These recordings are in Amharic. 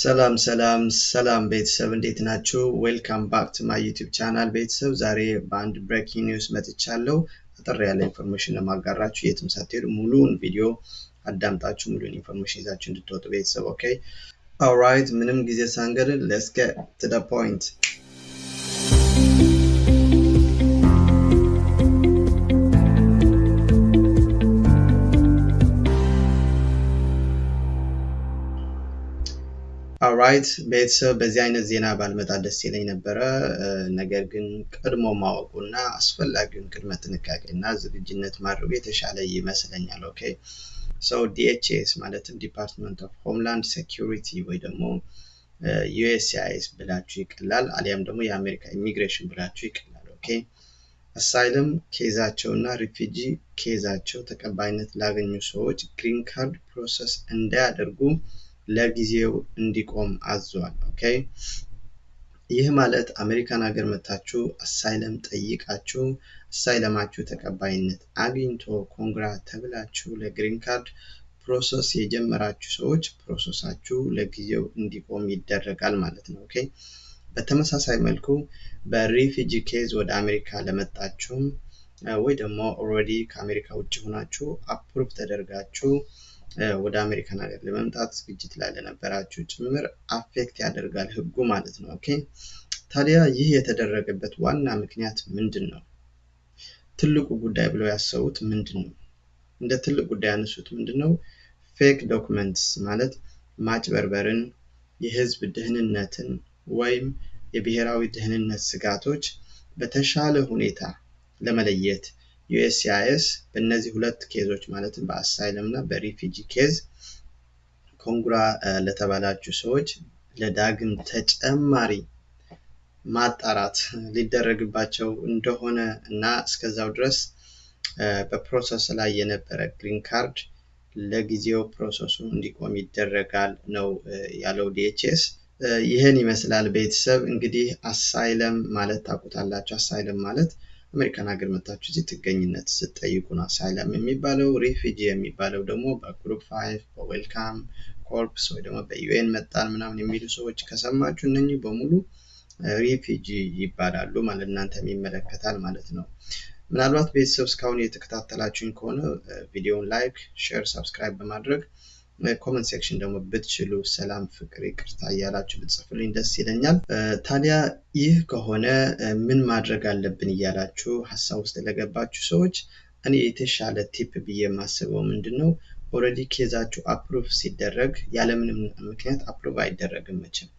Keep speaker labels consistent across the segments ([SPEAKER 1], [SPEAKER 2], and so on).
[SPEAKER 1] ሰላም ቤተሰብ እንዴት ናችሁ? ዌልካም ባክ ቱ ማይ ዩቲዩብ ቻናል ቤተሰብ ዛሬ በአንድ ብሬኪንግ ኒውስ መጥቻለሁ። አጠር ያለ ኢንፎርሜሽን ለማጋራችሁ የትም ሳትሄዱ ሙሉውን ቪዲዮ አዳምጣችሁ ሙሉውን ኢንፎርሜሽን ይዛችሁ እንድትወጡ ቤተሰብ ኦኬ። ኦልራይት ምንም ጊዜ ሳንገድል let's get to the point. Alright, ቤተሰብ በዚህ አይነት ዜና ባልመጣ ደስ ይለኝ ነበረ። ነገር ግን ቀድሞ ማወቁና አስፈላጊውን ቅድመ ጥንቃቄና ዝግጁነት ማድረግ የተሻለ ይመስለኛል። ኦኬ so DHS ማለትም ዲፓርትመንት ኦፍ ሆምላንድ ሴኩሪቲ ወይ ደግሞ USCIS ብላችሁ ይቀላል አሊያም ደግሞ የአሜሪካ ኢሚግሬሽን ብላችሁ ይቀላል። ኦኬ አሳይለም ኬዛቸውና ሪፊጂ ኬዛቸው ተቀባይነት ላገኙ ሰዎች ግሪን ካርድ ፕሮሰስ እንዳያደርጉ ለጊዜው እንዲቆም አዟል። ኦኬ ይህ ማለት አሜሪካን ሀገር መጣችሁ አሳይለም ጠይቃችሁ አሳይለማችሁ ተቀባይነት አግኝቶ ኮንግራ ተብላችሁ ለግሪን ካርድ ፕሮሰስ የጀመራችሁ ሰዎች ፕሮሰሳችሁ ለጊዜው እንዲቆም ይደረጋል ማለት ነው። ኦኬ በተመሳሳይ መልኩ በሪፊጂ ኬዝ ወደ አሜሪካ ለመጣችሁ ወይ ደግሞ ኦሬዲ ከአሜሪካ ውጭ ሆናችሁ አፕሩቭ ተደርጋችሁ ወደ አሜሪካን ሀገር ለመምጣት ዝግጅት ላይ ለነበራችሁ ጭምር አፌክት ያደርጋል ህጉ ማለት ነው። ኦኬ ታዲያ ይህ የተደረገበት ዋና ምክንያት ምንድነው? ትልቁ ጉዳይ ብለው ያሰቡት ምንድነው? እንደ ትልቁ ጉዳይ ያነሱት ምንድነው? ፌክ ዶክመንትስ ማለት ማጭበርበርን፣ የህዝብ ደህንነትን ወይም የብሔራዊ ደህንነት ስጋቶች በተሻለ ሁኔታ ለመለየት USCIS በእነዚህ ሁለት ኬዞች ማለትም በአሳይለም እና በሪፊጂ ኬዝ ኮንግራ ለተባላችሁ ሰዎች ለዳግም ተጨማሪ ማጣራት ሊደረግባቸው እንደሆነ እና እስከዛው ድረስ በፕሮሰስ ላይ የነበረ ግሪን ካርድ ለጊዜው ፕሮሰሱ እንዲቆም ይደረጋል ነው ያለው DHS። ይሄን ይመስላል ቤተሰብ። እንግዲህ አሳይለም ማለት ታውቁታላችሁ። አሳይለም ማለት አሜሪካን ሀገር መጣችሁ እዚህ ጥገኝነት ስትጠይቁ ነው አሳይለም የሚባለው። ሪፊጂ የሚባለው ደግሞ በግሩፕ 5 በዌልካም ኮርፕስ ወይ ደግሞ በዩኤን መጣን ምናምን የሚሉ ሰዎች ከሰማችሁ እነኚህ በሙሉ ሪፊጂ ይባላሉ ማለት እናንተም ይመለከታል ማለት ነው። ምናልባት ቤተሰብ እስካሁን የተከታተላችሁኝ ከሆነ ቪዲዮውን ላይክ፣ ሼር፣ ሰብስክራይብ በማድረግ ኮሜንት ሴክሽን ደግሞ ብትችሉ ሰላም፣ ፍቅር፣ ይቅርታ እያላችሁ ብትጽፉልኝ ደስ ይለኛል። ታዲያ ይህ ከሆነ ምን ማድረግ አለብን እያላችሁ ሐሳብ ውስጥ ለገባችሁ ሰዎች እኔ የተሻለ ቲፕ ብዬ የማስበው ምንድነው ኦሬዲ ኬዛችሁ አፕሩቭ ሲደረግ ያለምንም ምክንያት አፕሩቭ አይደረግም መቼም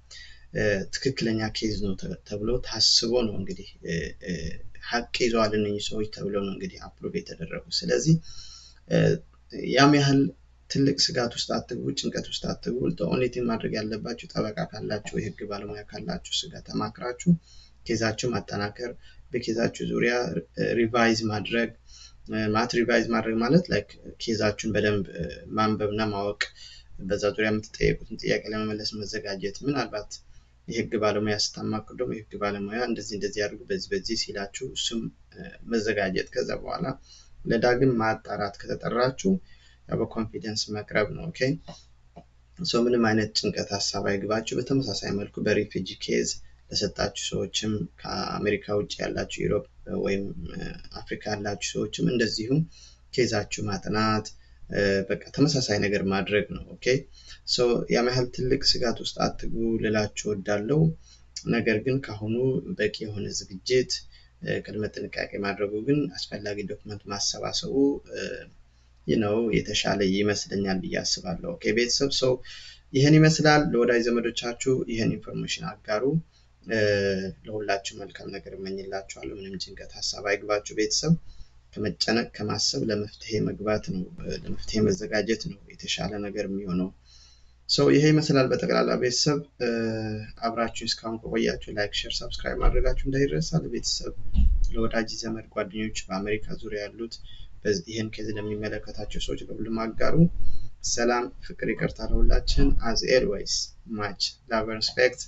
[SPEAKER 1] ትክክለኛ ኬዝ ነው ተብሎ ታስቦ ነው እንግዲህ ሐቅ ይዘዋል እነኚህ ሰዎች ተብሎ ነው እንግዲህ አፕሩቭ የተደረጉ። ስለዚህ ያም ያህል ትልቅ ስጋት ውስጥ አትግቡ፣ ጭንቀት ውስጥ አትግቡ። ኦንሊቲን ማድረግ ያለባችሁ ጠበቃ ካላችሁ የህግ ባለሙያ ካላችሁ ስጋ ተማክራችሁ ኬዛችሁ ማጠናከር፣ በኬዛችሁ ዙሪያ ሪቫይዝ ማድረግ ማለት ላይክ ኬዛችሁን በደንብ ማንበብና ማወቅ፣ በዛ ዙሪያ የምትጠየቁትን ጥያቄ ለመመለስ መዘጋጀት። ምናልባት የህግ ባለሙያ ስታማክሩ ደግሞ የህግ ባለሙያ እንደዚህ ያድርጉ በዚህ ሲላችሁ እሱም መዘጋጀት። ከዛ በኋላ ለዳግም ማጣራት ከተጠራችሁ በኮንፊደንስ መቅረብ ነው። ኦኬ ሶ ምንም አይነት ጭንቀት ሐሳብ አይግባችሁ። በተመሳሳይ መልኩ በሪፊጂ ኬዝ ለሰጣችሁ ሰዎችም ከአሜሪካ ውጭ ያላችሁ ዩሮፕ ወይም አፍሪካ ያላችሁ ሰዎችም እንደዚሁ ኬዛችሁ ማጥናት በቃ ተመሳሳይ ነገር ማድረግ ነው። ኦኬ ሶ ያም ያህል ትልቅ ስጋት ውስጥ አትግቡ ልላችሁ እወዳለሁ። ነገር ግን ካሁኑ በቂ የሆነ ዝግጅት ቅድመ ጥንቃቄ ማድረጉ ግን አስፈላጊ ዶክመንት ማሰባሰቡ የተሻለ ይመስለኛል ብዬ አስባለሁ። ኦኬ ቤተሰብ ሰው ይሄን ይመስላል። ለወዳጅ ዘመዶቻችሁ ይሄን ኢንፎርሜሽን አጋሩ። ለሁላችሁ መልካም ነገር እመኝላችኋለሁ። ምንም ጭንቀት ሐሳብ አይግባችሁ ቤተሰብ። ከመጨነቅ ከማሰብ ለመፍትሄ መግባት ነው፣ ለመፍትሄ መዘጋጀት ነው የተሻለ ነገር የሚሆነው። ሰው ይሄ ይመስላል በጠቅላላ ቤተሰብ። አብራችሁ እስካሁን ከቆያችሁ ላይክ፣ ሼር፣ ሰብስክራይብ ማድረጋችሁ እንዳይረሳ። ለቤተሰብ ለወዳጅ ዘመድ ጓደኞች በአሜሪካ ዙሪያ ያሉት ይሄን ኬዝ ለሚመለከታቸው ሰዎች በሁሉም አጋሩ። ሰላም፣ ፍቅር፣ ይቅርታ ለሁላችን። as always much love and respect.